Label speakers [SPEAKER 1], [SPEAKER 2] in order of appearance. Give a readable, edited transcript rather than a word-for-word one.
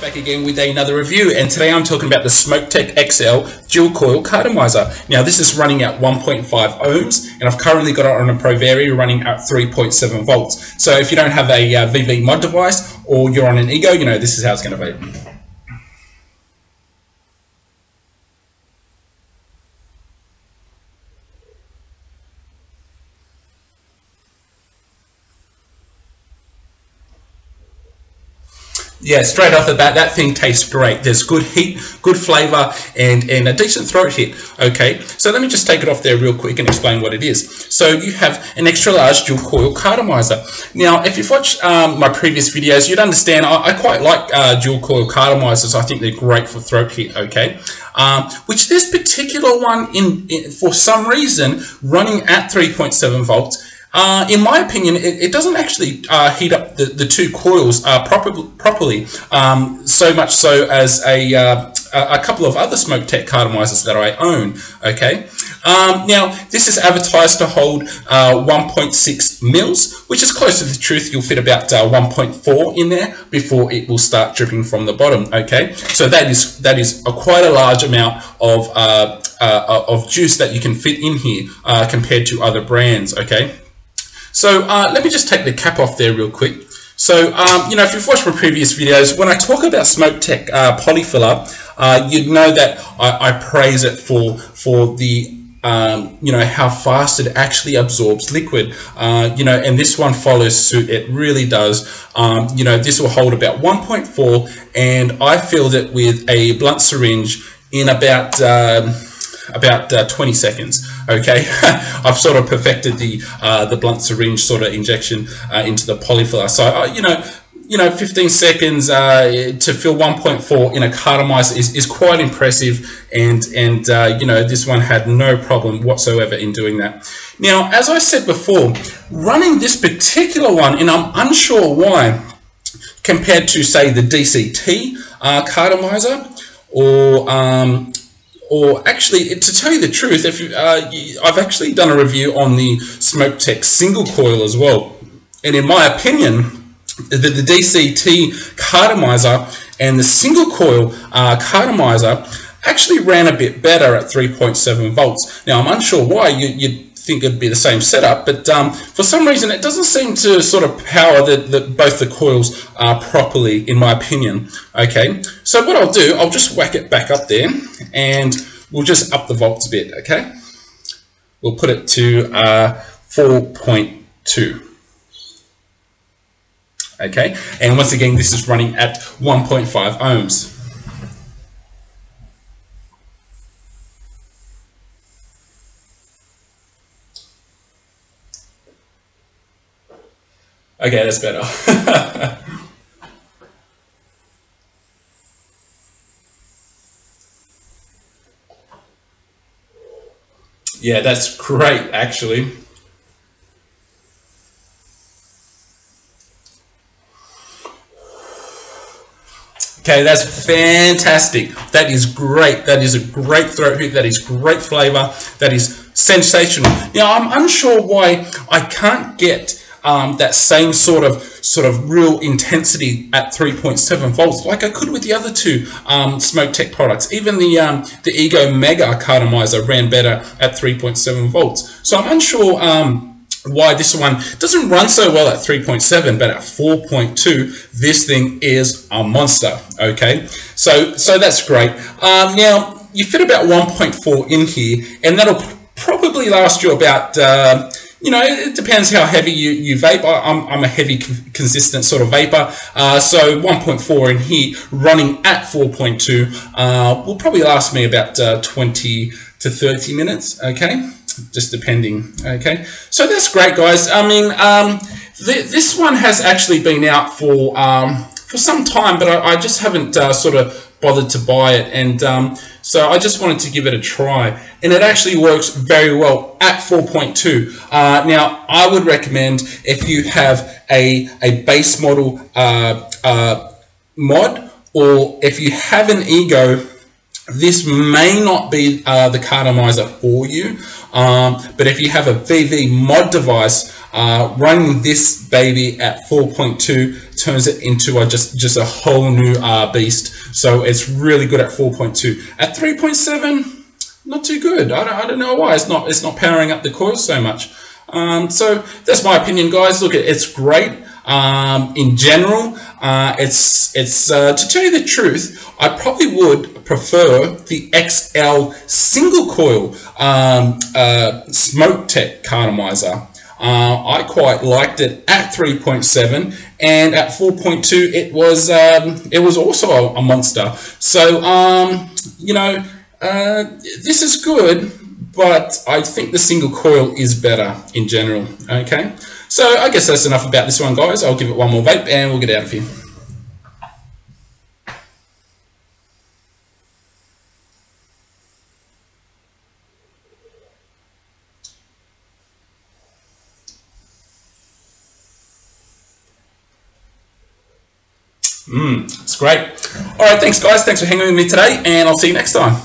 [SPEAKER 1] Back again with another review, and today I'm talking about the Smoktech XL dual coil cartomizer. Now this is running at 1.5 ohms, and I've currently got it on a Pro Vari running at 3.7 volts. So if you don't have a VV mod device or you're on an Ego, you know this is how it's going to be. Yeah, straight off the bat, that thing tastes great. There's good heat, good flavor, and a decent throat hit. Okay, so let me just take it off there real quick and explain what it is. So you have an extra large dual coil cartomizer. Now, if you've watched my previous videos, you'd understand I quite like dual coil cartomizers. I think they're great for throat hit. Okay, which this particular one, for some reason, running at 3.7 volts. In my opinion, it doesn't actually heat up the two coils properly, so much so as a couple of other Smoktech cartomizers that I own. Okay, now this is advertised to hold 1.6 mils, which is close to the truth. You'll fit about 1.4 in there before it will start dripping from the bottom. Okay, so that is quite a large amount of juice that you can fit in here compared to other brands. Okay. So let me just take the cap off there real quick. So, you know, if you've watched my previous videos, when I talk about Smoktech polyfiller, you'd know that I praise it for the, you know, how fast it actually absorbs liquid. You know, and this one follows suit. It really does. You know, this will hold about 1.4, and I filled it with a blunt syringe in about 20 seconds. Okay, I've sort of perfected the blunt syringe sort of injection into the polyfiller. So you know, 15 seconds to fill 1.4 in a cartomizer is quite impressive, and you know, this one had no problem whatsoever in doing that. Now, as I said before, running this particular one, and I'm unsure why, compared to say the DCT cartomizer, or actually, to tell you the truth, if you, I've actually done a review on the Smoktech single coil as well, and in my opinion, the DCT cartomizer and the single coil cartomizer actually ran a bit better at 3.7 volts. Now, I'm unsure why. You'd think it'd be the same setup, but for some reason it doesn't seem to sort of power both the coils properly, in my opinion. Okay, so what I'll do, I'll just whack it back up there, and we'll just up the volts a bit. Okay, we'll put it to 4.2. Okay, and once again, this is running at 1.5 ohms. Okay, that's better. Yeah, that's great, actually. Okay, that's fantastic. That is great. That is a great throat hit. That is great flavor. That is sensational. Now, I'm unsure why I can't get that same sort of real intensity at 3.7 volts like I could with the other two Smoktech products. Even the Ego Mega cartomizer ran better at 3.7 volts. So I'm unsure why this one doesn't run so well at 3.7, but at 4.2, this thing is a monster. Okay, so that's great. Now you fit about 1.4 in here, and that'll probably last you about you know, it depends how heavy you vape. I'm a heavy, consistent sort of vapor. So 1.4 in here, running at 4.2, will probably last me about 20 to 30 minutes. Okay, just depending. Okay, so that's great, guys. I mean, this one has actually been out for some time, but I just haven't sort of bothered to buy it, and so I just wanted to give it a try, and it actually works very well at 4.2. Now, I would recommend, if you have a base model mod, or if you have an Ego, this may not be the cartomizer for you, but if you have a VV mod device, Running this baby at 4.2 turns it into just a whole new beast. So it's really good at 4.2. At 3.7, not too good. I don't know why it's not powering up the coil so much. So that's my opinion, guys. Look, it's great. In general, it's to tell you the truth, I probably would prefer the XL single coil Smoktech Cartomizer. I quite liked it at 3.7, and at 4.2 it was also a monster. So you know, this is good, but I think the single coil is better in general. Okay, so I guess that's enough about this one, guys. I'll give it one more vape and we'll get out of here. It's great. All right, thanks, guys. Thanks for hanging with me today, and I'll see you next time.